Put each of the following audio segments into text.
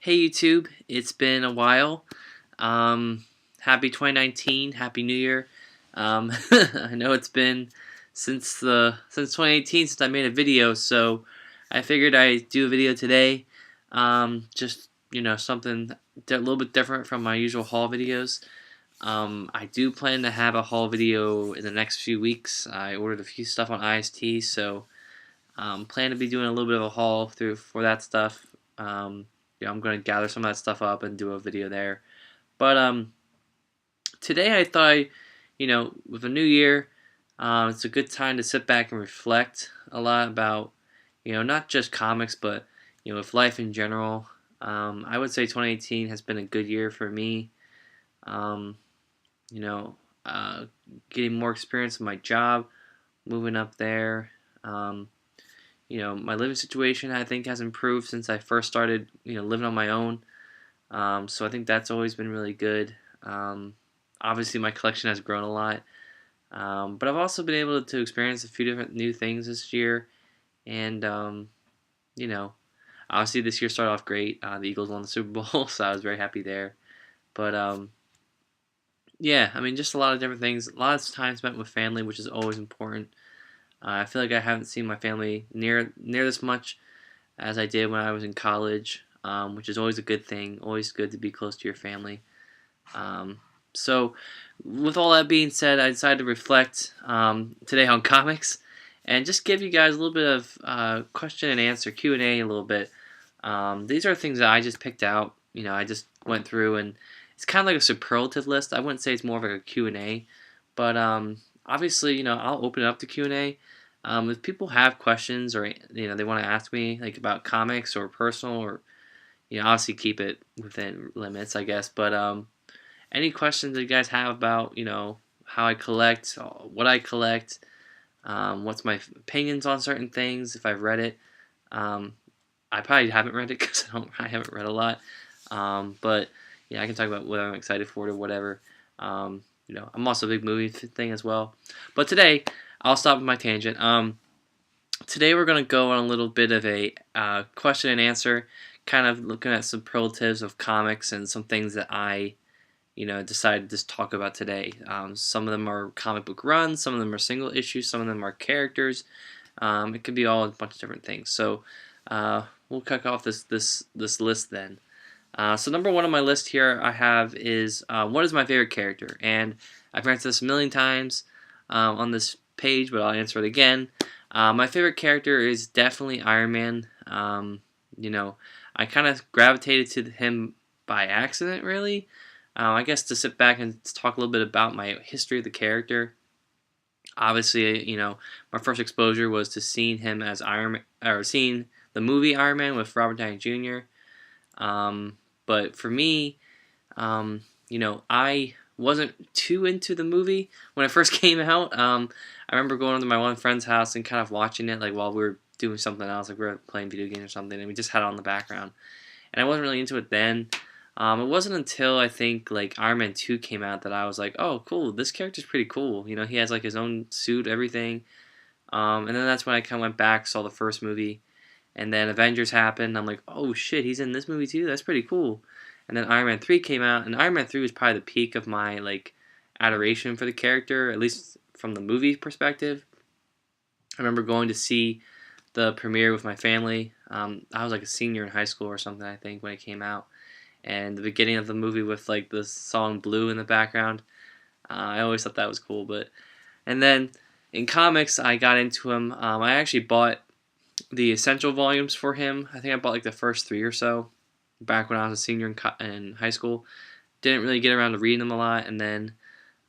Hey YouTube, it's been a while. Happy 2019, Happy New Year. I know it's been since 2018 since I made a video, so I figured I'd do a video today. Just something a little bit different from my usual haul videos. I do plan to have a haul video in the next few weeks. I ordered a few stuff on IST, so plan to be doing a little bit of a haul through for that stuff. I'm going to gather some of that stuff up and do a video there. But today I thought, with a new year, it's a good time to sit back and reflect a lot about, not just comics, but with life in general. I would say 2018 has been a good year for me. Um, you know, Getting more experience in my job, moving up there. My living situation I think has improved since I first started, living on my own. So I think that's always been really good. Obviously, my collection has grown a lot, but I've also been able to experience a few different new things this year. And you know, obviously this year started off great. The Eagles won the Super Bowl, so I was very happy there. But yeah, I mean, just a lot of different things. A lot of time spent with family, which is always important. I feel like I haven't seen my family near this much as I did when I was in college, which is always a good thing. Always good to be close to your family. So, with all that being said, I decided to reflect today on comics and just give you guys a little bit of question and answer Q&A a little bit. These are things that I just picked out. I just went through and it's kind of like a superlative list. I wouldn't say it's more of like a Q&A, but obviously, I'll open it up to Q&A. If people have questions or they want to ask me like about comics or personal or obviously keep it within limits, I guess. But any questions that you guys have about how I collect, what I collect, what's my opinions on certain things, if I've read it. I probably haven't read it because I haven't read a lot. But yeah, I can talk about what I'm excited for or whatever. I'm also a big movie thing as well. But today, I'll stop with my tangent. Today we're going to go on a little bit of a question and answer, kind of looking at superlatives of comics and some things that I, decided to just talk about today. Some of them are comic book runs, some of them are single issues, some of them are characters. It could be all a bunch of different things. So we'll kick off this list then. So number one on my list here I have is what is my favorite character? And I've answered this a million times on this page, but I'll answer it again. My favorite character is definitely Iron Man. I kind of gravitated to him by accident, really. I guess to sit back and talk a little bit about my history of the character. Obviously, my first exposure was to seeing him as Iron Man, or seeing the movie Iron Man with Robert Downey Jr. But for me, I wasn't too into the movie when it first came out. I remember going to my one friend's house and kind of watching it like while we were doing something else, like we were playing video games or something, and we just had it on the background. And I wasn't really into it then. It wasn't until I think like Iron Man 2 came out that I was like, oh, cool, this character's pretty cool. He has like his own suit, everything. And then that's when I kind of went back, saw the first movie, and then Avengers happened. I'm like, oh shit, he's in this movie too. That's pretty cool. And then Iron Man 3 came out, and Iron Man 3 was probably the peak of my like adoration for the character, at least from the movie perspective. I remember going to see the premiere with my family. I was like a senior in high school or something, I think, when it came out. And the beginning of the movie with like the song "Blue" in the background, I always thought that was cool. And then in comics, I got into him. I actually bought the essential volumes for him. I think I bought like the first 3 or so back when I was a senior in high school. Didn't really get around to reading them a lot, and then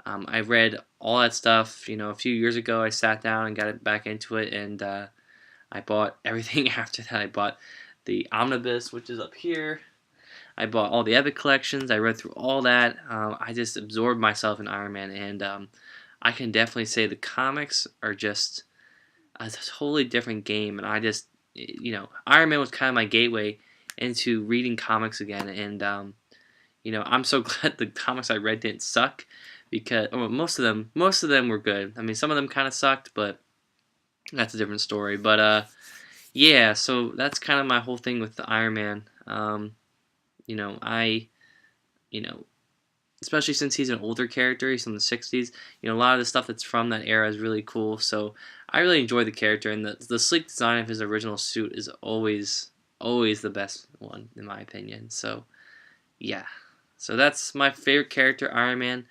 I read all that stuff. A few years ago, I sat down and got it back into it, and I bought everything after that. I bought the omnibus, which is up here. I bought all the Epic collections. I read through all that. I just absorbed myself in Iron Man, and I can definitely say the comics are just a totally different game. And I just, Iron Man was kind of my gateway into reading comics again. And I'm so glad the comics I read didn't suck because most of them were good. I mean, some of them kind of sucked, but that's a different story. But yeah, so that's kind of my whole thing with the Iron Man. I you know especially since he's an older character, he's from the 60s. A lot of the stuff that's from that era is really cool. So I really enjoy the character, and the sleek design of his original suit is always the best one in my opinion. So yeah, so that's my favorite character, Iron Man.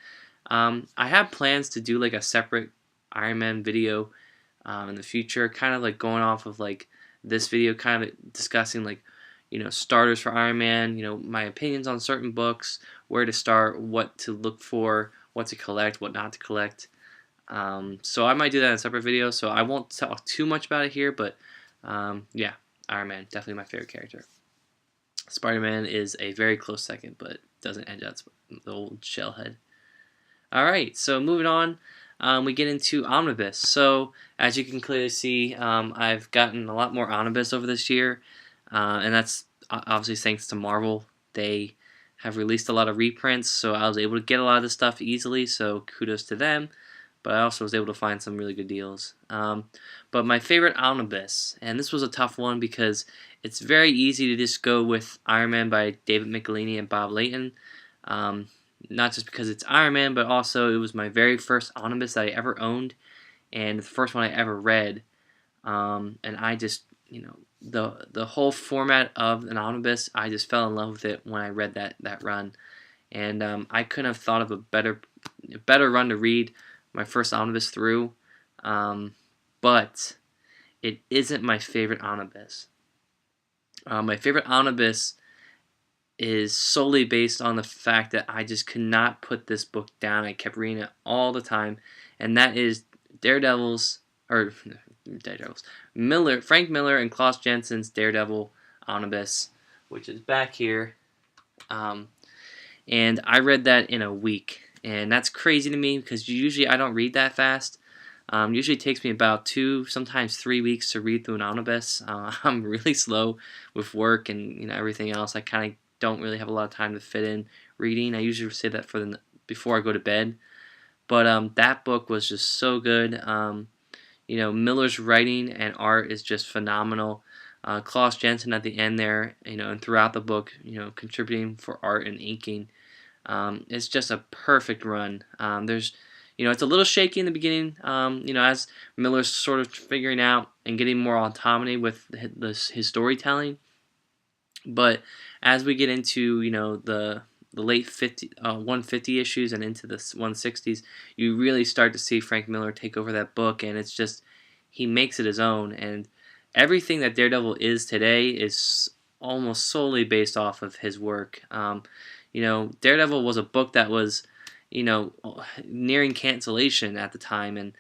I have plans to do like a separate Iron Man video in the future, kind of like going off of like this video, kind of discussing like starters for Iron Man, my opinions on certain books, where to start, what to look for, what to collect, what not to collect. So I might do that in a separate video, so I won't talk too much about it here, but yeah, Iron Man, definitely my favorite character. Spider-Man is a very close second, but doesn't edge out the old Shellhead. Alright, so moving on, we get into Omnibus. So, as you can clearly see, I've gotten a lot more Omnibus over this year, and that's obviously thanks to Marvel. They have released a lot of reprints, so I was able to get a lot of this stuff easily, so kudos to them. But I also was able to find some really good deals. But my favorite Omnibus, and this was a tough one because it's very easy to just go with Iron Man by David Michelinie and Bob Layton. Um, Not just because it's Iron Man, but also it was my very first omnibus that I ever owned, and the first one I ever read. And I just, the whole format of an omnibus, I just fell in love with it when I read that run, and I couldn't have thought of a better run to read my first omnibus through. But it isn't my favorite omnibus. My favorite omnibus is solely based on the fact that I just could not put this book down. I kept reading it all the time, and that is Daredevil's or Daredevils Frank Miller and Klaus Jensen's Daredevil omnibus, which is back here. And I read that in a week, and that's crazy to me because usually I don't read that fast. Usually it takes me about 2, sometimes 3 weeks to read through an omnibus. I'm really slow with work and everything else. I kind of don't really have a lot of time to fit in reading. I usually say that before I go to bed. But that book was just so good. Miller's writing and art is just phenomenal. Klaus Jensen at the end there, and throughout the book, contributing for art and inking. It's just a perfect run. It's a little shaky in the beginning, as Miller's sort of figuring out and getting more autonomy with his storytelling. But as we get into the late 150 issues and into the 160s, you really start to see Frank Miller take over that book, and it's just he makes it his own. And everything that Daredevil is today is almost solely based off of his work. Daredevil was a book that was nearing cancellation at the time, and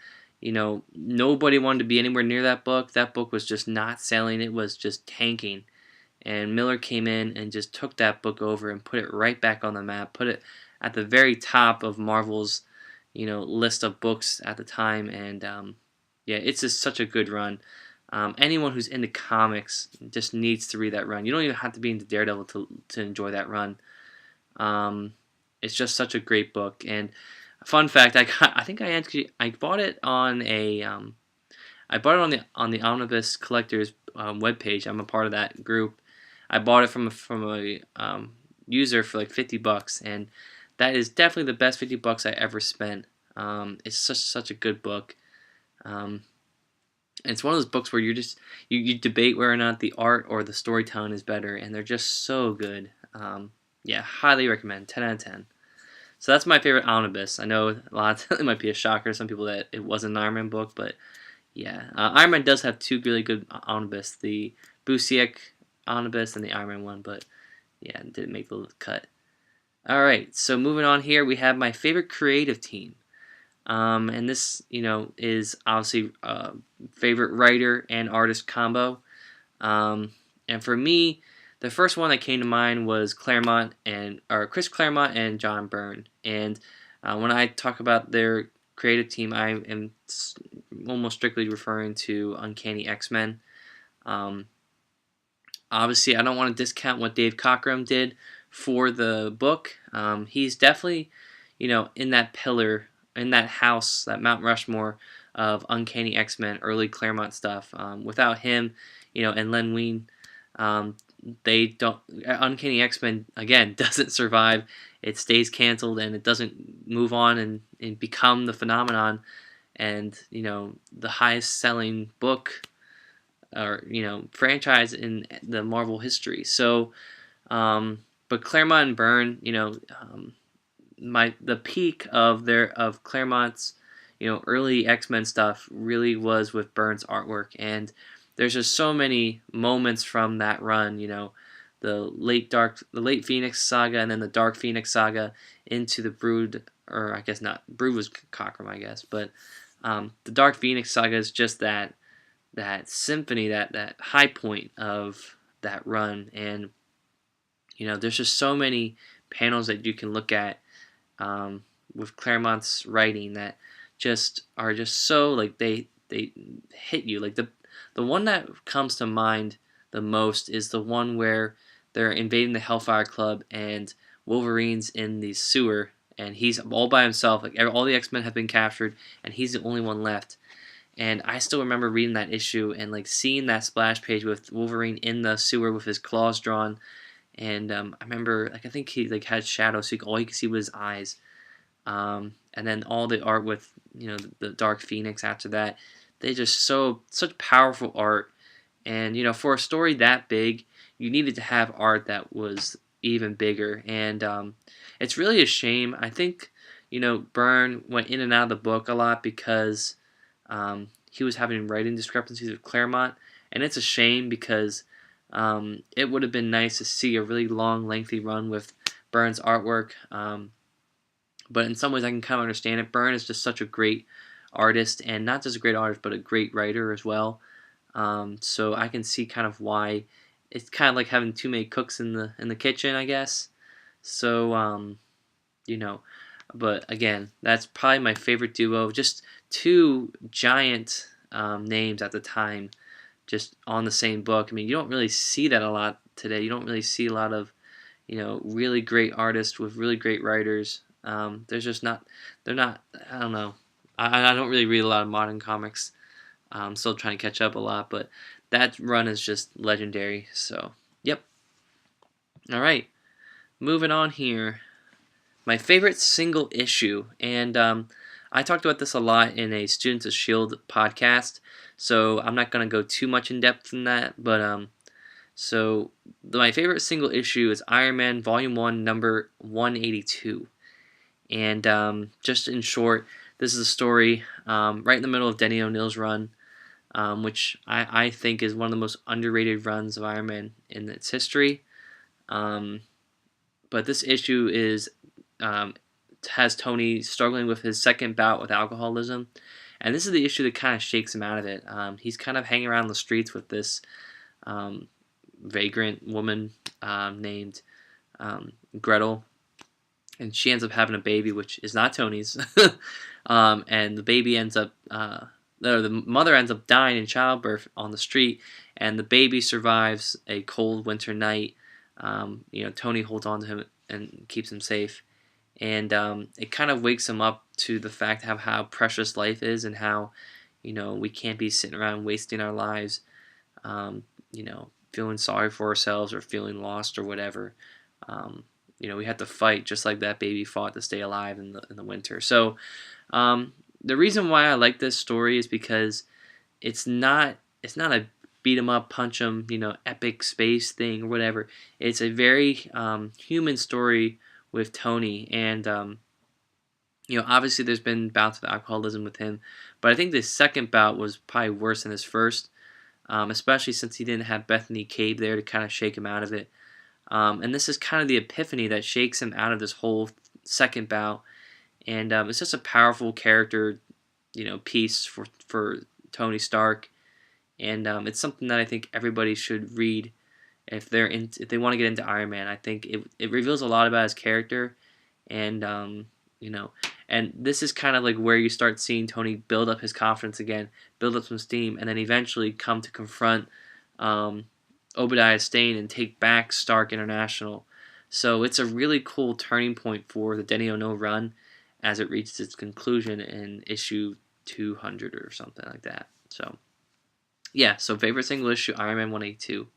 nobody wanted to be anywhere near that book. That book was just not selling. It was just tanking. And Miller came in and just took that book over and put it right back on the map, put it at the very top of Marvel's, list of books at the time. And yeah, it's just such a good run. Anyone who's into comics just needs to read that run. You don't even have to be into Daredevil to enjoy that run. It's just such a great book. And fun fact, I bought it on the Omnibus Collectors webpage. I'm a part of that group. I bought it from a user for like $50, and that is definitely the best $50 I ever spent. It's such a good book. It's one of those books where you debate whether or not the art or the storytelling is better, and they're just so good. Yeah, highly recommend. 10 out of 10. So that's my favorite omnibus. I know a lot of it might be a shocker to some people that it wasn't an Iron Man book, but yeah, Iron Man does have 2 really good omnibus: the Busiek omnibus and the Iron Man one, but yeah, it didn't make the cut. Alright, so moving on here, we have my favorite creative team. And this, is obviously favorite writer and artist combo. And for me, the first one that came to mind was Chris Claremont and John Byrne. And when I talk about their creative team, I am almost strictly referring to Uncanny X-Men. Obviously, I don't want to discount what Dave Cockrum did for the book. He's definitely, in that pillar, in that house, that Mount Rushmore of Uncanny X-Men, early Claremont stuff. Without him, and Len Wein, they don't. Uncanny X-Men again doesn't survive. It stays canceled and it doesn't move on and become the phenomenon and the highest selling book or franchise in the Marvel history. So, but Claremont and Byrne, the peak of Claremont's early X-Men stuff really was with Byrne's artwork, and there's just so many moments from that run, the late Phoenix saga and then the Dark Phoenix saga into the Brood, or I guess not, Brood was Cockrum, I guess, but the Dark Phoenix saga is just that symphony, that high point of that run, and there's just so many panels that you can look at with Claremont's writing that are just so like they hit you. Like the one that comes to mind the most is the one where they're invading the Hellfire Club and Wolverine's in the sewer and he's all by himself. Like all the X-Men have been captured and he's the only one left. And I still remember reading that issue and like seeing that splash page with Wolverine in the sewer with his claws drawn. And I remember, like, I think he like had shadows, so all you could see was his eyes. And then all the art with the Dark Phoenix after that, they just such powerful art. And for a story that big, you needed to have art that was even bigger. And it's really a shame. I think Byrne went in and out of the book a lot because he was having writing discrepancies with Claremont, and it's a shame because it would have been nice to see a really long, lengthy run with Byrne's artwork. But in some ways, I can kind of understand it. Byrne is just such a great artist, and not just a great artist, but a great writer as well. So I can see kind of why it's kind of like having too many cooks in the kitchen, I guess. So you know, but again, that's probably my favorite duo. Just two giant names at the time, just on the same book. I mean, you don't really see that a lot today. You don't really see a lot of really great artists with really great writers. There's just not. They're not. I don't know. I don't really read a lot of modern comics. I'm still trying to catch up a lot, but that run is just legendary. So, yep. All right, moving on here. My favorite single issue, and I talked about this a lot in a Students of Shield podcast, so I'm not gonna go too much in depth in that. But my favorite single issue is Iron Man Volume 1, number 182, and just in short, this is a story right in the middle of Denny O'Neil's run. Which I think is one of the most underrated runs of Iron Man in its history. But this issue has Tony struggling with his second bout with alcoholism, and this is the issue that kind of shakes him out of it. He's kind of hanging around the streets with this vagrant woman named Gretel, and she ends up having a baby, which is not Tony's, and the baby ends up. The mother ends up dying in childbirth on the street, and the baby survives a cold winter night. Tony holds on to him and keeps him safe, and it kind of wakes him up to the fact of how precious life is and how we can't be sitting around wasting our lives, feeling sorry for ourselves or feeling lost or whatever. We have to fight just like that baby fought to stay alive in the winter. So. The reason why I like this story is because it's not a beat 'em up, punch 'em, epic space thing or whatever. It's a very human story with Tony, and obviously there's been bouts of alcoholism with him, but I think the second bout was probably worse than his first, especially since he didn't have Bethany Cabe there to kind of shake him out of it. And this is kind of the epiphany that shakes him out of this whole second bout. And it's just a powerful character, piece for Tony Stark, and it's something that I think everybody should read if they want to get into Iron Man. I think it reveals a lot about his character, and and this is kind of like where you start seeing Tony build up his confidence again, build up some steam, and then eventually come to confront Obadiah Stane and take back Stark International. So it's a really cool turning point for the Denny O'Neil run, as it reaches its conclusion in issue 200 or something like that. So, yeah, so favorite single issue, Iron Man 182.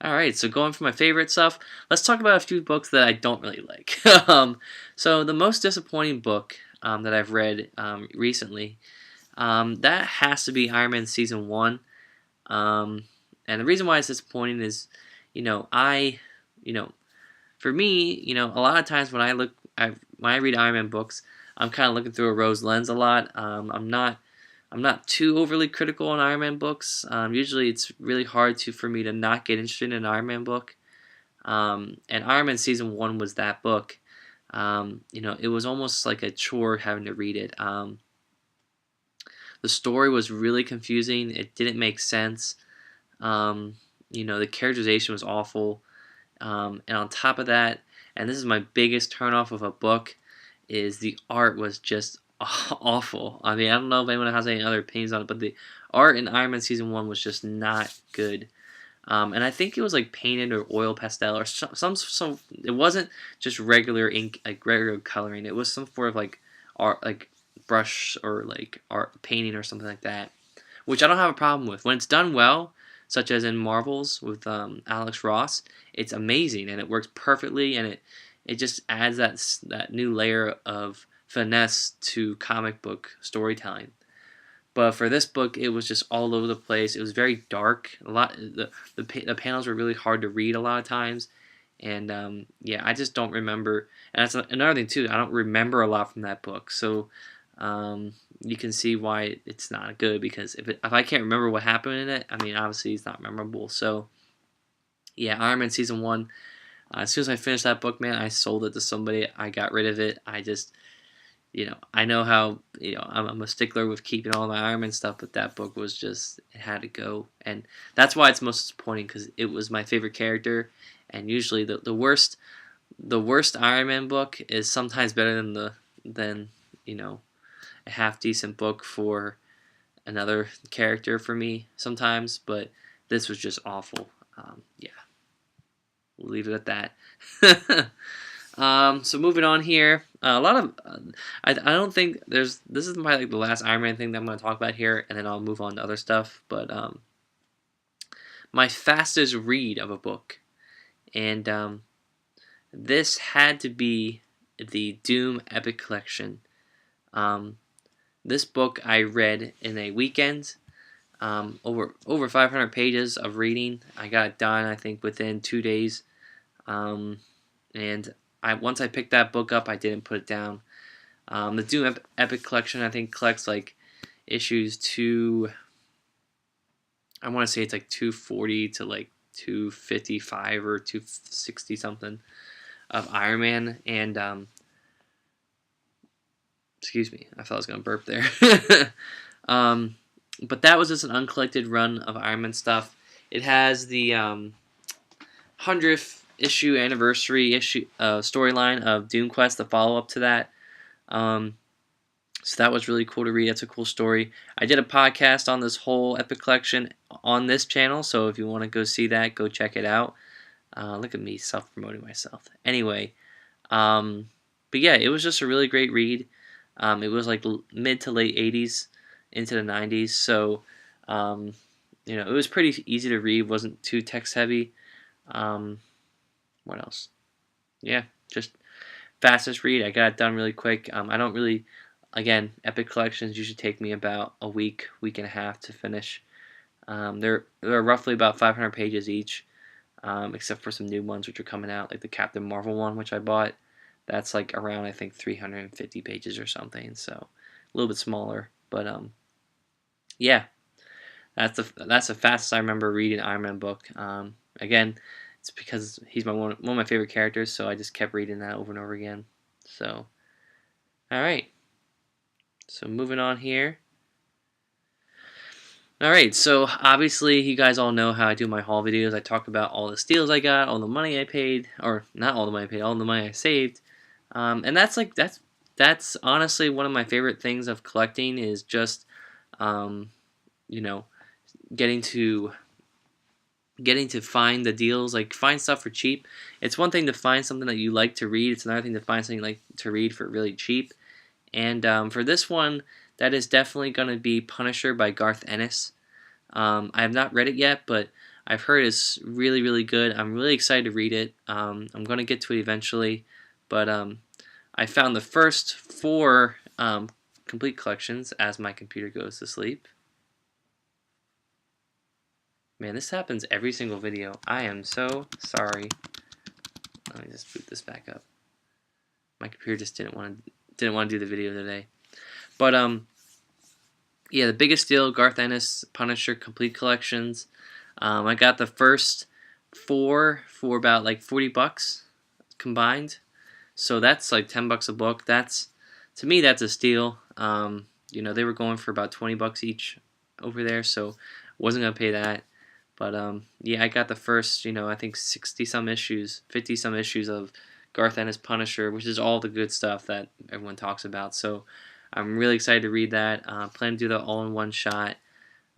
All right, so going for my favorite stuff, let's talk about a few books that I don't really like. So the most disappointing book that I've read recently, that has to be Iron Man Season 1. Um, and the reason why it's disappointing is, you know, you know, for me, a lot of times when when I read Iron Man books, I'm kind of looking through a rose lens a lot. I'm not too overly critical on Iron Man books. Usually, it's really hard for me to not get interested in an Iron Man book. And Iron Man Season 1 was that book. It was almost like a chore having to read it. The story was really confusing. It didn't make sense. The characterization was awful. And on top of that, and this is my biggest turnoff of a book, is the art was just awful. I mean, I don't know if anyone has any other opinions on it, but the art in Iron Man Season 1 was just not good. And I think it was like painted or oil pastel or some. It wasn't just regular ink, like regular coloring. It was some sort of like art, like brush or like art painting or something like that, which I don't have a problem with when it's done well, such as in Marvels with Alex Ross. It's amazing and it works perfectly, and it just adds that new layer of finesse to comic book storytelling. But for this book, it was just all over the place. It was very dark. The panels were really hard to read a lot of times, and yeah, I just don't remember. And that's another thing too. I don't remember a lot from that book, so you can see why it's not good. Because if I can't remember what happened in it, I mean, obviously it's not memorable. So yeah, Iron Man Season 1. As soon as I finished that book, man, I sold it to somebody. I got rid of it. I know how, I'm a stickler with keeping all my Iron Man stuff, but that book was just, it had to go. And that's why it's most disappointing, because it was my favorite character. And usually the worst Iron Man book is sometimes better than a half decent book for another character for me sometimes. But this was just awful. Yeah, we'll leave it at that. So moving on here, a lot of I don't think this is my the last Iron Man thing that I'm going to talk about here, and then I'll move on to other stuff. But my fastest read of a book, and this had to be the Doom Epic Collection. Um, this book I read in a weekend, over 500 pages of reading. I got it done, I think, within 2 days. And once I picked that book up, I didn't put it down. The Doom Epic Collection, I think, collects like issues I want to say it's like 240 to like 255 or 260 something of Iron Man. And excuse me, I thought I was gonna burp there. But that was just an uncollected run of Iron Man stuff. It has the 100th issue anniversary issue storyline of Doom Quest, the follow up to that. So that was really cool to read. That's a cool story. I did a podcast on this whole Epic Collection on this channel, so if you want to go see that, go check it out. Look at me self-promoting myself. Anyway, but yeah, it was just a really great read. It was like mid to late 80s into the 90s, so it was pretty easy to read. Wasn't too text heavy. What else? Yeah, just fastest read. I got it done really quick. I don't really, again, Epic Collections usually take me about a week and a half to finish. They're roughly about 500 pages each, except for some new ones which are coming out, like the Captain Marvel one, which I bought. That's like around, I think, 350 pages or something, so a little bit smaller. But yeah, that's the fastest I remember reading an Iron Man book. Again, it's because he's one of my favorite characters, so I just kept reading that over and over again. So, all right. So moving on here. All right. So obviously, you guys all know how I do my haul videos. I talk about all the steals I got, all the money I paid, or not all the money I paid, all the money I saved. And that's honestly one of my favorite things of collecting is just, you know, getting to find the deals, like find stuff for cheap. It's one thing to find something that you like to read. It's another thing to find something you like to read for really cheap. And for this one, that is definitely going to be Punisher by Garth Ennis. I have not read it yet, but I've heard it's really, really good. I'm really excited to read it. I'm going to get to it eventually, but I found the first 4 complete collections as my computer goes to sleep. Man, this happens every single video. I am so sorry. Let me just boot this back up. My computer just didn't want to do the video today. But yeah, the biggest deal, Garth Ennis Punisher complete collections. I got the first 4 for about like $40 combined. So that's like $10 a book. To me, that's a steal. You know, they were going for about $20 each over there, so wasn't gonna pay that. But yeah, I got the first, you know, I think 60 some issues, 50 some issues of Garth Ennis Punisher, which is all the good stuff that everyone talks about. So I'm really excited to read that. Plan to do that all in one shot.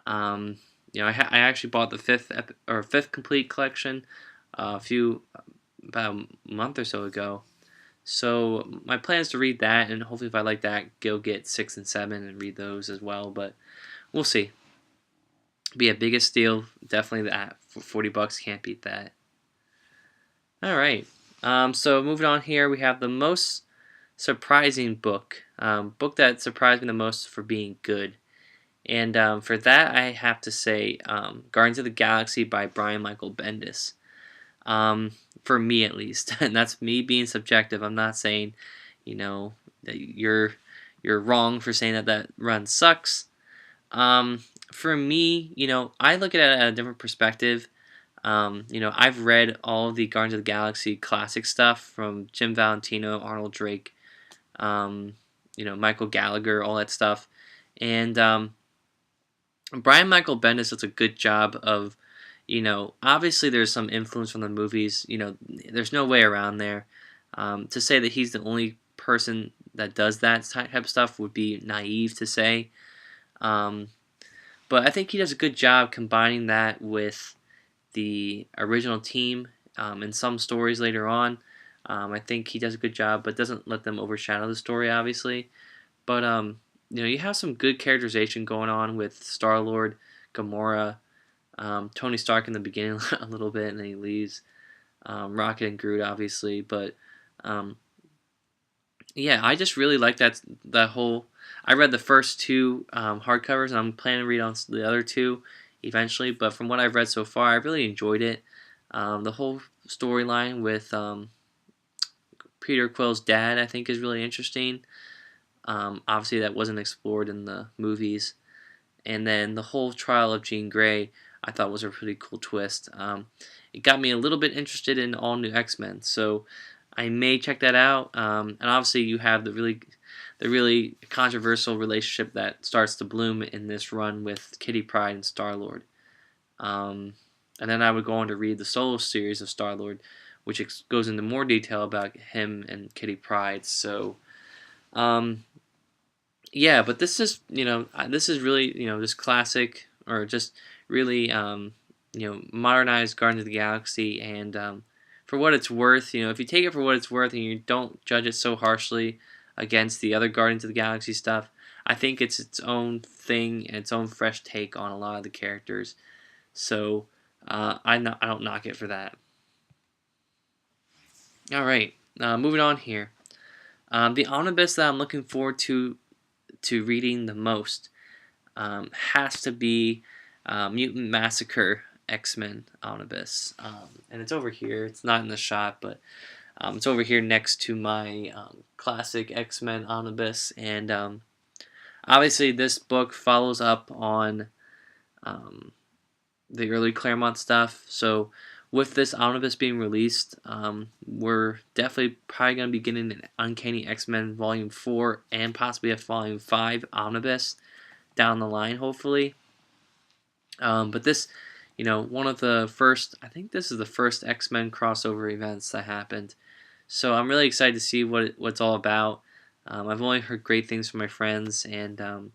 You know, I actually bought the fifth complete collection about a month or so ago. So my plan is to read that, and hopefully if I like that, go get 6 and 7 and read those as well. But we'll see. Be a biggest deal, definitely that. For $40, can't beat that. All right. So moving on here, we have the most surprising book. Book that surprised me the most for being good. And for that, I have to say Guardians of the Galaxy by Brian Michael Bendis. For me, at least. And that's me being subjective. I'm not saying, you know, that you're wrong for saying that run sucks. For me, you know, I look at it at a different perspective. You know, I've read all of the Guardians of the Galaxy classic stuff from Jim Valentino, Arnold Drake, you know, Michael Gallagher, all that stuff. And Brian Michael Bendis does a good job of, you know, obviously there's some influence from the movies. You know, there's no way around there. To say that he's the only person that does that type of stuff would be naive to say. But I think he does a good job combining that with the original team in some stories later on. I think he does a good job, but doesn't let them overshadow the story, obviously. But you know, you have some good characterization going on with Star-Lord, Gamora, Tony Stark in the beginning a little bit, and then he leaves. Rocket and Groot, obviously, but yeah, I just really like that whole. I read the first 2 hardcovers, and I'm planning to read on the other 2 eventually. But from what I've read so far, I really enjoyed it. The whole storyline with Peter Quill's dad, I think, is really interesting. Obviously, that wasn't explored in the movies. And then the whole trial of Jean Grey, I thought was a pretty cool twist. It got me a little bit interested in all new X-Men, so I may check that out. And obviously, you have the really controversial relationship that starts to bloom in this run with Kitty Pryde and Star-Lord. And then I would go on to read the solo series of Star-Lord, which goes into more detail about him and Kitty Pryde. So, yeah, but this is, you know, this is really, you know, this classic, or just really, you know, modernized Guardians of the Galaxy. And for what it's worth, you know, if you take it for what it's worth and you don't judge it so harshly against the other Guardians of the Galaxy stuff, I think it's its own thing and its own fresh take on a lot of the characters. So I don't knock it for that. All right, moving on here. The omnibus that I'm looking forward to reading the most has to be Mutant Massacre X-Men omnibus, and it's over here. It's not in the shop, but it's over here next to my classic X-Men omnibus. And obviously this book follows up on the early Claremont stuff. So with this omnibus being released, we're definitely probably going to be getting an Uncanny X-Men Volume 4 and possibly a Volume 5 omnibus down the line, hopefully. But this, you know, one of the first, I think this is the first X-Men crossover events that happened. So I'm really excited to see what it's all about. I've only heard great things from my friends, and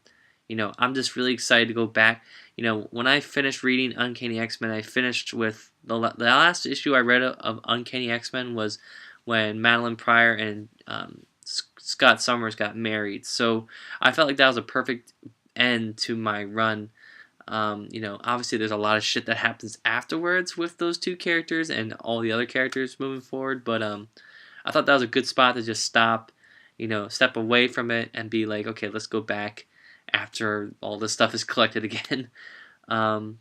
you know, I'm just really excited to go back. You know, when I finished reading Uncanny X-Men, I finished with the last issue I read of Uncanny X-Men was when Madeline Pryor and Scott Summers got married. So I felt like that was a perfect end to my run Obviously there's a lot of shit that happens afterwards with those two characters and all the other characters moving forward, but I thought that was a good spot to just stop, step away from it and be like, okay, let's go back after all this stuff is collected again. um,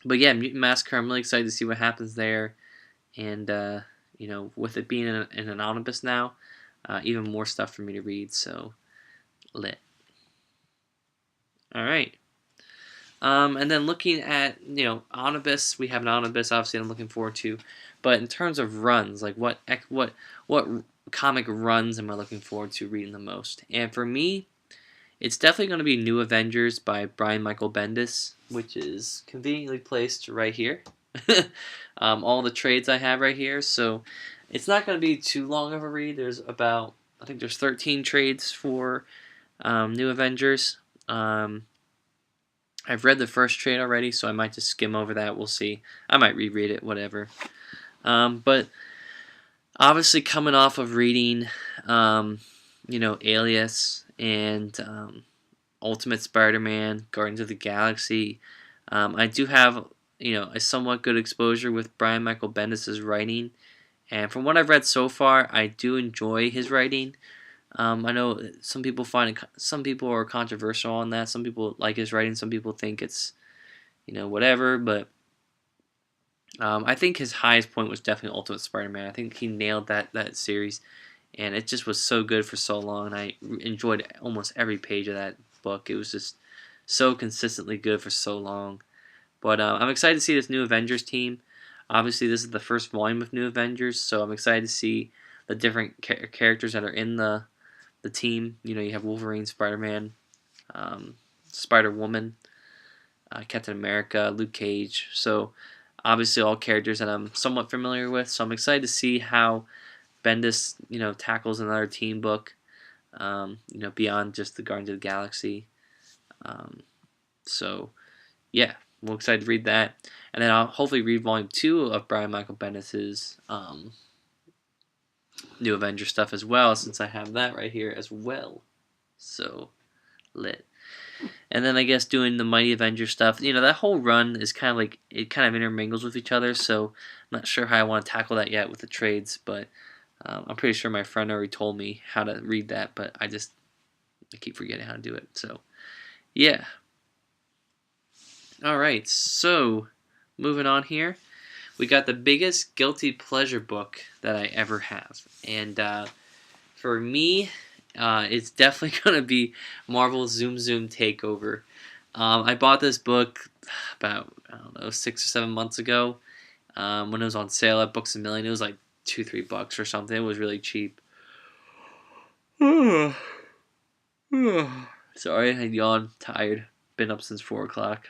but yeah, Mutant Massacre, I'm really excited to see what happens there, and with it being in an omnibus now, even more stuff for me to read. So lit. All right. And then looking at omnibus, we have an omnibus obviously I'm looking forward to, but in terms of runs, like what comic runs am I looking forward to reading the most? And for me, it's definitely going to be New Avengers by Brian Michael Bendis, which is conveniently placed right here. All the trades I have right here, so it's not going to be too long of a read. I think there's 13 trades for New Avengers. I've read the first trade already, so I might just skim over that. We'll see. I might reread it, whatever. But obviously, coming off of reading, Alias and Ultimate Spider-Man, Guardians of the Galaxy, I do have a somewhat good exposure with Brian Michael Bendis' writing, and from what I've read so far, I do enjoy his writing. I know some people are controversial on that. Some people like his writing. Some people think it's, whatever. But I think his highest point was definitely Ultimate Spider-Man. I think he nailed that series, and it just was so good for so long. And I enjoyed almost every page of that book. It was just so consistently good for so long. But I'm excited to see this New Avengers team. Obviously, this is the first volume of New Avengers, so I'm excited to see the different characters that are in the team. You have Wolverine, Spider-Man, Spider-Woman, Captain America, Luke Cage. So obviously all characters that I'm somewhat familiar with. So I'm excited to see how Bendis, tackles another team book, beyond just the Guardians of the Galaxy. So yeah, we're excited to read that. And then I'll hopefully read volume 2 of Brian Michael Bendis' New Avenger stuff as well, since I have that right here as well. So lit. And then I guess doing the Mighty Avenger stuff, that whole run is kind of like, it kind of intermingles with each other, so I'm not sure how I want to tackle that yet with the trades, but I'm pretty sure my friend already told me how to read that, but I keep forgetting how to do it. So yeah. Alright, so moving on here. We got the biggest guilty pleasure book that I ever have. And for me, it's definitely going to be Marvel's Zoom Zoom Takeover. I bought this book about, 6 or 7 months ago when it was on sale at Books A Million. It was like $2-3 or something. It was really cheap. Sorry, I yawned, tired. Been up since 4 o'clock.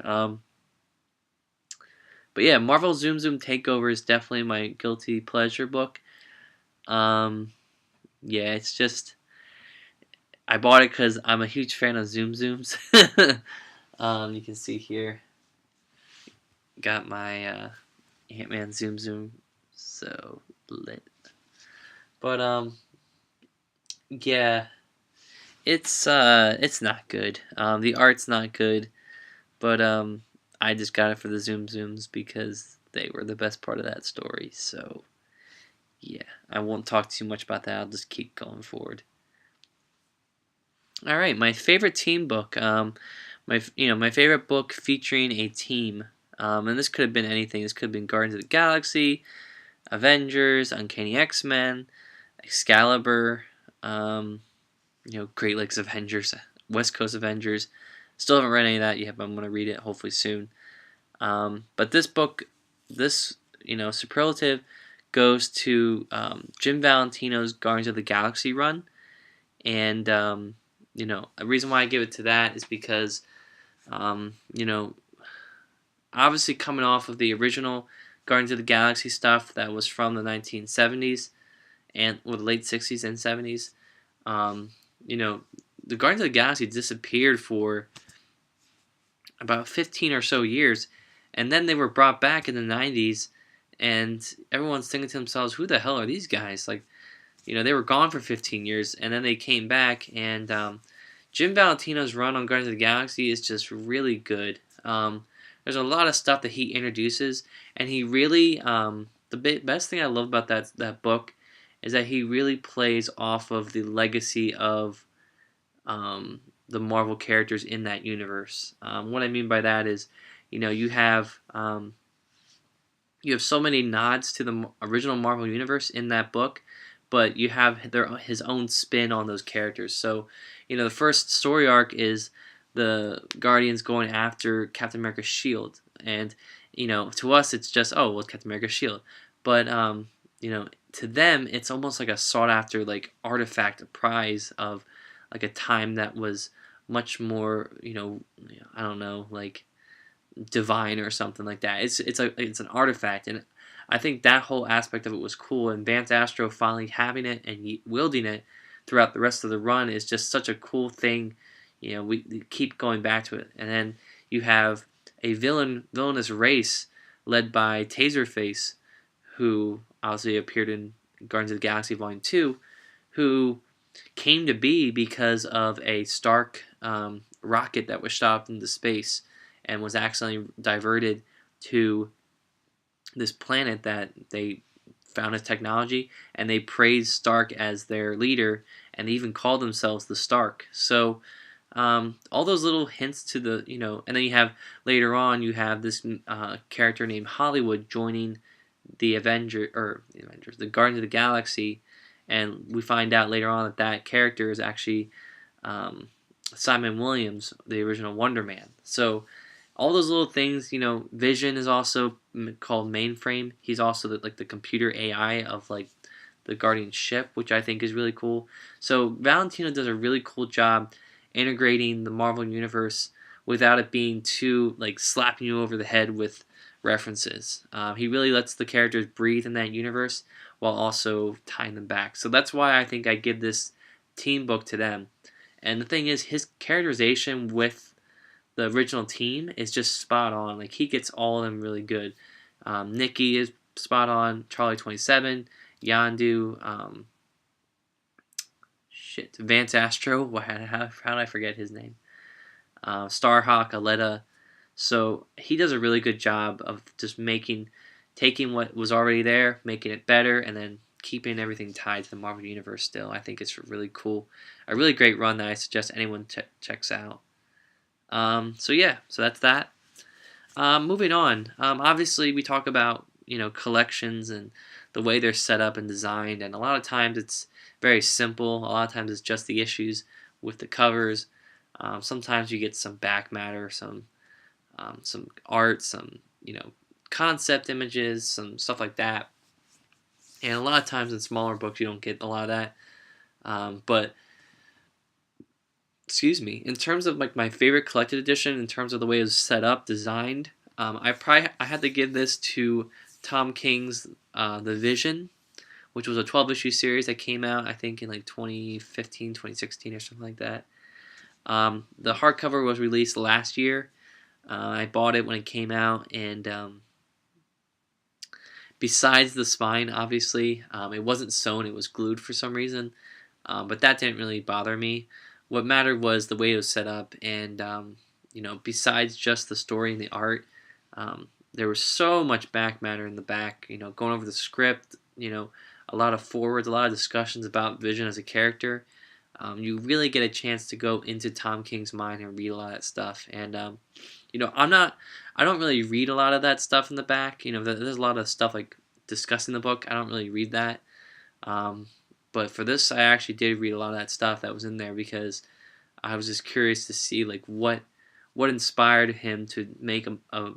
But yeah, Marvel Zoom Zoom Takeover is definitely my guilty pleasure book. Yeah, it's just, I bought it because I'm a huge fan of Zoom Zooms. You can see here, got my Ant-Man Zoom Zoom, so lit. But yeah, it's not good. The art's not good, but I just got it for the Zoom Zooms because they were the best part of that story. So yeah, I won't talk too much about that. I'll just keep going forward. All right, my favorite team book. My favorite book featuring a team. And this could have been anything. This could have been Guardians of the Galaxy, Avengers, Uncanny X-Men, Excalibur, Great Lakes Avengers, West Coast Avengers. Still haven't read any of that yet, but I'm going to read it hopefully soon. But this book, this superlative, goes to Jim Valentino's Guardians of the Galaxy run, and a reason why I give it to that is because obviously coming off of the original Guardians of the Galaxy stuff that was from the 1970s and the late 60s and 70s, the Guardians of the Galaxy disappeared for about 15 or so years, and then they were brought back in the 90s, and everyone's thinking to themselves, who the hell are these guys? Like, they were gone for 15 years, and then they came back, and Jim Valentino's run on Guardians of the Galaxy is just really good. There's a lot of stuff that he introduces, and he really best thing I love about that book is that he really plays off of the legacy of the Marvel characters in that universe. What I mean by that is, you have so many nods to the original Marvel universe in that book, but you have his own spin on those characters. So, the first story arc is the Guardians going after Captain America's shield, and to us it's just, oh well, Captain America's shield, but to them it's almost like a sought after like artifact, a prize of like a time that was much more, I don't know, like divine or something like that. It's an artifact, and I think that whole aspect of it was cool. And Vance Astro finally having it and wielding it throughout the rest of the run is just such a cool thing. We keep going back to it, and then you have a villainous race led by Taserface, who obviously appeared in Guardians of the Galaxy Volume 2, who came to be because of a Stark rocket that was shot up into space and was accidentally diverted to this planet that they found as technology, and they praised Stark as their leader, and they even called themselves the Stark. So all those little hints to the, and then you have later on you have this character named Hollywood joining the the Guardians of the Galaxy, and we find out later on that character is actually Simon Williams, the original Wonder Man. So all those little things, Vision is also called Mainframe. He's also the computer AI of like the Guardian ship, which I think is really cool. So Valentino does a really cool job integrating the Marvel universe without it being too like slapping you over the head with references. He really lets the characters breathe in that universe while also tying them back. So that's why I think I give this team book to them. And the thing is, his characterization with the original team is just spot on. Like, he gets all of them really good. Nikki is spot on. Charlie 27, Yandu, Vance Astro. How did I forget his name? Starhawk, Aletta. So he does a really good job of just taking what was already there, making it better, and then keeping everything tied to the Marvel Universe still. I think it's really cool. A really great run that I suggest anyone checks out. So that's that. Moving on. Obviously, we talk about collections and the way they're set up and designed, and a lot of times it's very simple. A lot of times it's just the issues with the covers. Sometimes you get some back matter, some art, some concept images, some stuff like that. And a lot of times in smaller books you don't get a lot of that. But excuse me, in terms of like my favorite collected edition, in terms of the way it was set up, designed, I had to give this to Tom King's The Vision, which was a 12-issue series that came out I think in like 2015, 2016 or something like that. The hardcover was released last year. I bought it when it came out, and besides the spine, obviously, it wasn't sewn, it was glued for some reason, but that didn't really bother me. What mattered was the way it was set up, and besides just the story and the art, there was so much back matter in the back, going over the script, a lot of forwards, a lot of discussions about Vision as a character. You really get a chance to go into Tom King's mind and read a lot of that stuff. And I don't really read a lot of that stuff in the back. There's a lot of stuff like discussing the book. I don't really read that. But for this, I actually did read a lot of that stuff that was in there because I was just curious to see like what inspired him to make a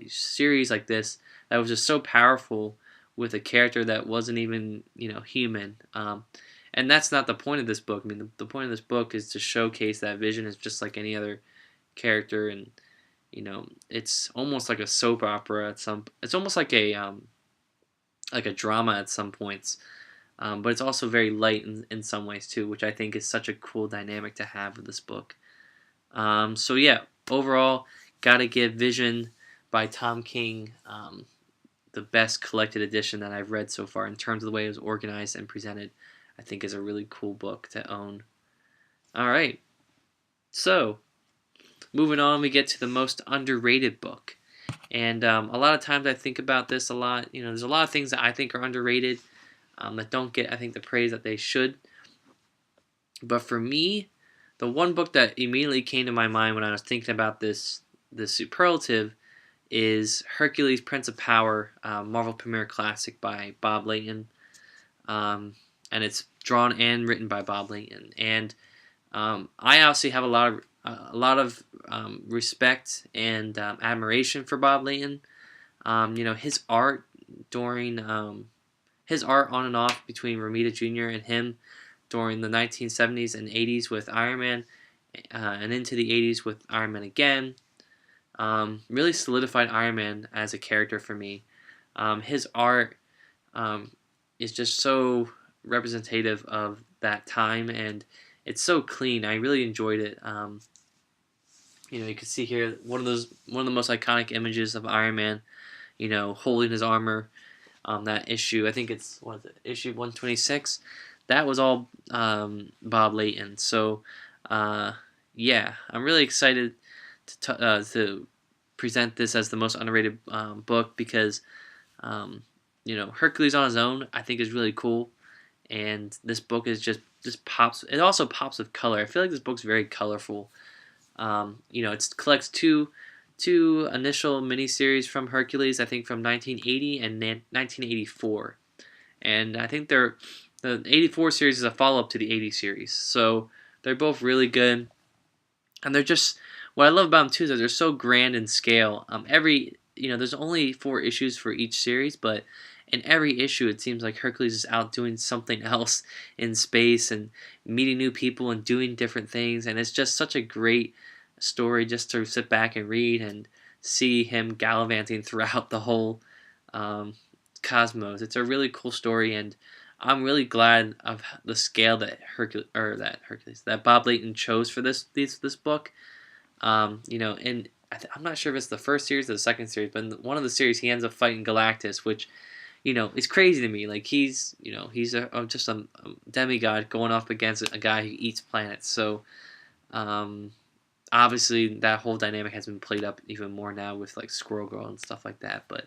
series like this that was just so powerful with a character that wasn't even human. And that's not the point of this book. I mean, the point of this book is to showcase that Vision is just like any other character, and it's almost like a soap opera at some. It's almost like a drama at some points, but it's also very light in some ways too, which I think is such a cool dynamic to have with this book. So yeah, overall, gotta give Vision by Tom King the best collected edition that I've read so far in terms of the way it was organized and presented. I think is a really cool book to own. All right, so moving on, we get to the most underrated book. And a lot of times I think about this a lot. There's a lot of things that I think are underrated that don't get, I think, the praise that they should. But for me, the one book that immediately came to my mind when I was thinking about this superlative is Hercules: Prince of Power, Marvel Premier Classic by Bob Layton, and it's drawn and written by Bob Layton. And I obviously have a lot of respect and admiration for Bob Layton. His art during his art on and off between Romita Jr. and him during the 1970s and 80s with Iron Man, and into the 80s with Iron Man again. Really solidified Iron Man as a character for me. His art is just so representative of that time, and it's so clean. I really enjoyed it. You can see here one of the most iconic images of Iron Man, holding his armor. That issue, I think it's issue 126. That was all Bob Layton. So, yeah, I'm really excited to present this as the most underrated book because, Hercules on his own I think is really cool, and this book is just pops. It also pops with color. I feel like this book's very colorful. It collects two initial miniseries from Hercules, I think from 1980 and 1984, and I think the 84 series is a follow up to the 80 series. So they're both really good, and they're just what I love about them too is that they're so grand in scale. There's only 4 issues for each series, but in every issue it seems like Hercules is out doing something else in space and meeting new people and doing different things, and it's just such a great story just to sit back and read and see him gallivanting throughout the whole cosmos. It's a really cool story, and I'm really glad of the scale that that Bob Layton chose for this book. And I'm not sure if it's the first series or the second series, but in one of the series he ends up fighting Galactus, which is crazy to me. Like he's just a demigod going up against a guy who eats planets. So obviously that whole dynamic has been played up even more now with like Squirrel Girl and stuff like that. But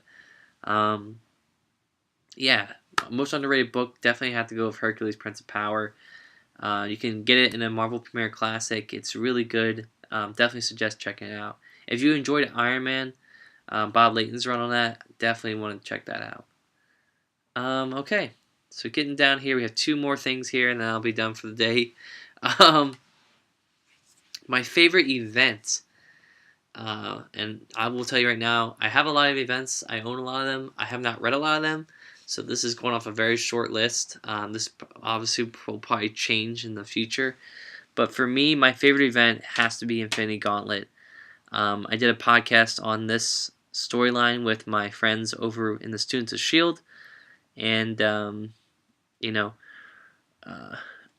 yeah, most underrated book, definitely have to go with Hercules: Prince of Power. You can get it in a Marvel Premier Classic. It's really good. Definitely suggest checking it out. If you enjoyed Iron Man, Bob Layton's run on that, definitely want to check that out. Okay, so getting down here, we have 2 more things here, and then I'll be done for the day. My favorite event, and I will tell you right now, I have a lot of events. I own a lot of them. I have not read a lot of them, so this is going off a very short list. This obviously will probably change in the future, but for me, my favorite event has to be Infinity Gauntlet. I did a podcast on this storyline with my friends over in the Students of S.H.I.E.L.D., and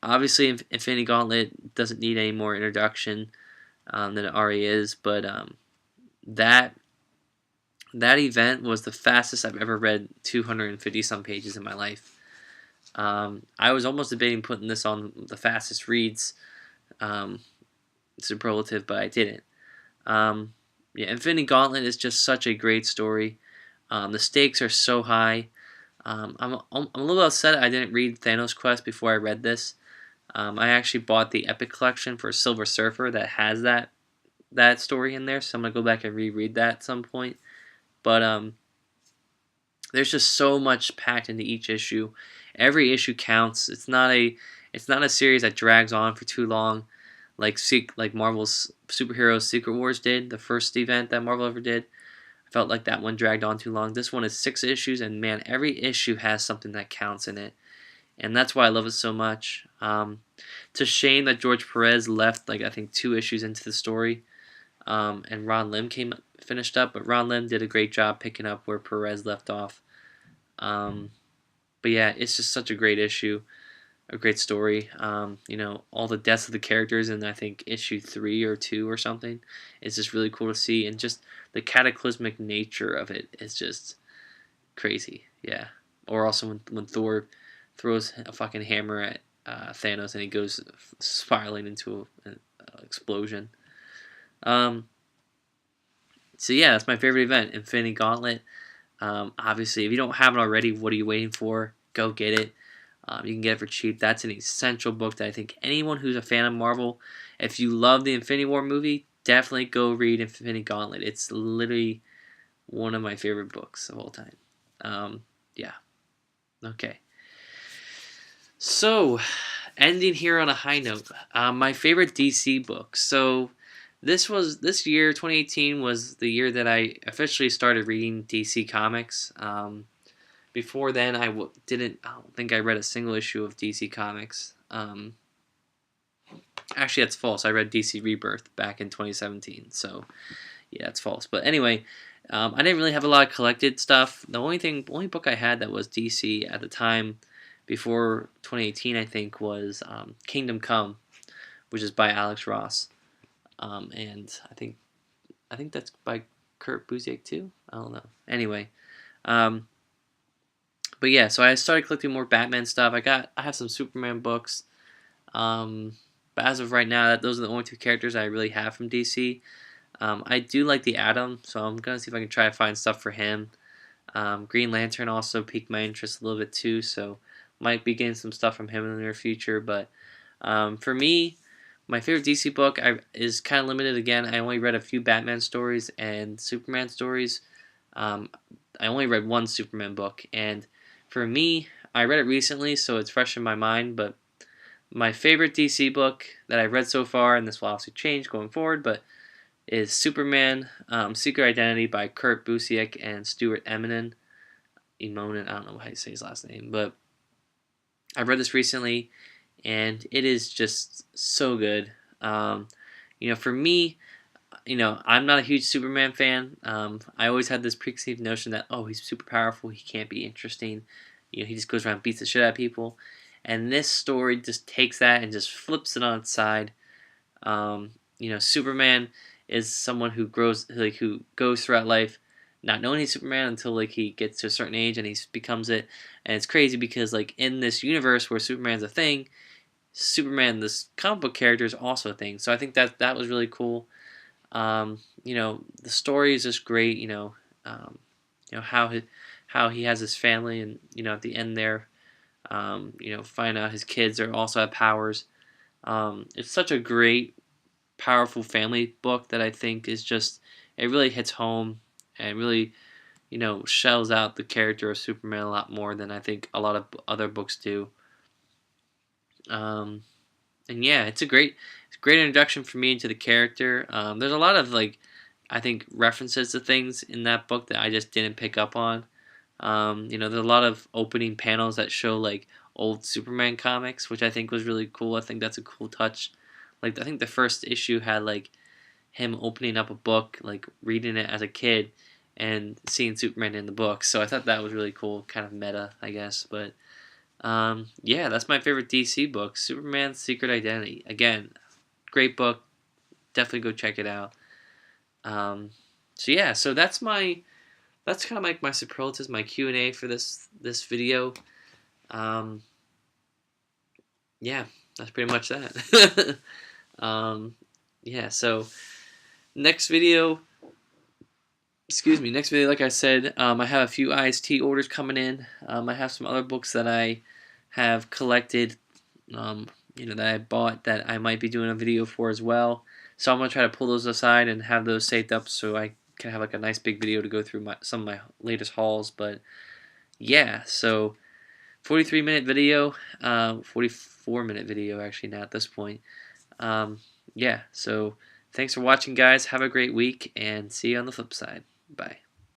obviously Infinity Gauntlet doesn't need any more introduction than it already is, but that event was the fastest I've ever read 250 some pages in my life. I was almost debating putting this on the fastest reads superlative, but I didn't. Infinity Gauntlet is just such a great story. The stakes are so high. I'm a little upset I didn't read Thanos Quest before I read this. I actually bought the Epic Collection for Silver Surfer that has that story in there, so I'm gonna go back and reread that at some point. But there's just so much packed into each issue. Every issue counts. It's not a series that drags on for too long, like Marvel's Superheroes Secret Wars did, the first event that Marvel ever did. I felt like that one dragged on too long. This one is 6 issues, and man, every issue has something that counts in it, and that's why I love it so much. It's a shame that George Perez left, I think 2 issues into the story, and Ron Lim finished up, but Ron Lim did a great job picking up where Perez left off. But yeah, it's just such a great issue, a great story. All the deaths of the characters in I think issue 3 or 2 or something. It's just really cool to see, and just the cataclysmic nature of it is just crazy. Yeah. Or also when Thor throws a fucking hammer at Thanos and he goes spiraling into an explosion. Um, so yeah, that's my favorite event, Infinity Gauntlet. Obviously, if you don't have it already, what are you waiting for? Go get it. You can get it for cheap. That's an essential book that I think anyone who's a fan of Marvel, if you love the Infinity War movie, definitely go read Infinity Gauntlet. It's literally one of my favorite books of all time. Yeah. Okay. So, ending here on a high note. My favorite DC book. So, this year, 2018, was the year that I officially started reading DC Comics. Before then, I don't think I read a single issue of DC Comics. Actually, that's false. I read DC Rebirth back in 2017. So, yeah, that's false. But anyway, I didn't really have a lot of collected stuff. The only book I had that was DC at the time, before 2018, I think, was Kingdom Come, which is by Alex Ross, and I think that's by Kurt Busiek too. I don't know. Anyway, um, but yeah, so I started collecting more Batman stuff. I have some Superman books, but as of right now, those are the only two characters I really have from DC. I do like the Atom, so I'm gonna see if I can try to find stuff for him. Green Lantern also piqued my interest a little bit too, so might be getting some stuff from him in the near future. But for me, my favorite DC book is kind of limited again. I only read a few Batman stories and Superman stories. Um, I only read one Superman book, and for me, I read it recently, so it's fresh in my mind. But my favorite DC book that I've read so far, and this will obviously change going forward, but is Superman Secret Identity by Kurt Busiek and Stuart Eminem. Emonin, I don't know how you say his last name, but I read this recently, and it is just so good. Um, for me, I'm not a huge Superman fan. I always had this preconceived notion that, oh, he's super powerful, he can't be interesting. He just goes around and beats the shit out of people. And this story just takes that and just flips it on its side. Superman is someone who goes throughout life not knowing he's Superman until he gets to a certain age and he becomes it. And it's crazy because in this universe where Superman's a thing, Superman, this comic book character, is also a thing. So I think that was really cool. The story is just great. How he has his family, and at the end there, find out his kids are also have powers. It's such a great, powerful family book that I think is just it really hits home and really shells out the character of Superman a lot more than I think a lot of other books do. And yeah, it's a great introduction for me into the character. There's a lot of I think references to things in that book that I just didn't pick up on. There's a lot of opening panels that show old Superman comics, which I think was really cool. I think that's a cool touch. I think the first issue had him opening up a book, reading it as a kid, and seeing Superman in the book. So I thought that was really cool, kind of meta, I guess. But yeah, that's my favorite DC book, Superman's Secret Identity. Again, great book. Definitely go check it out. So yeah, so that's kind of my superlatives, my Q&A for this video. Yeah, that's pretty much that. Yeah, so next video, like I said, I have a few IST orders coming in. I have some other books that I have collected, that I bought that I might be doing a video for as well. So I'm going to try to pull those aside and have those saved up so I can have a nice big video to go through some of my latest hauls. But yeah, so 43-minute video, 44-minute video actually now at this point. Yeah, so thanks for watching, guys. Have a great week, and see you on the flip side. Bye.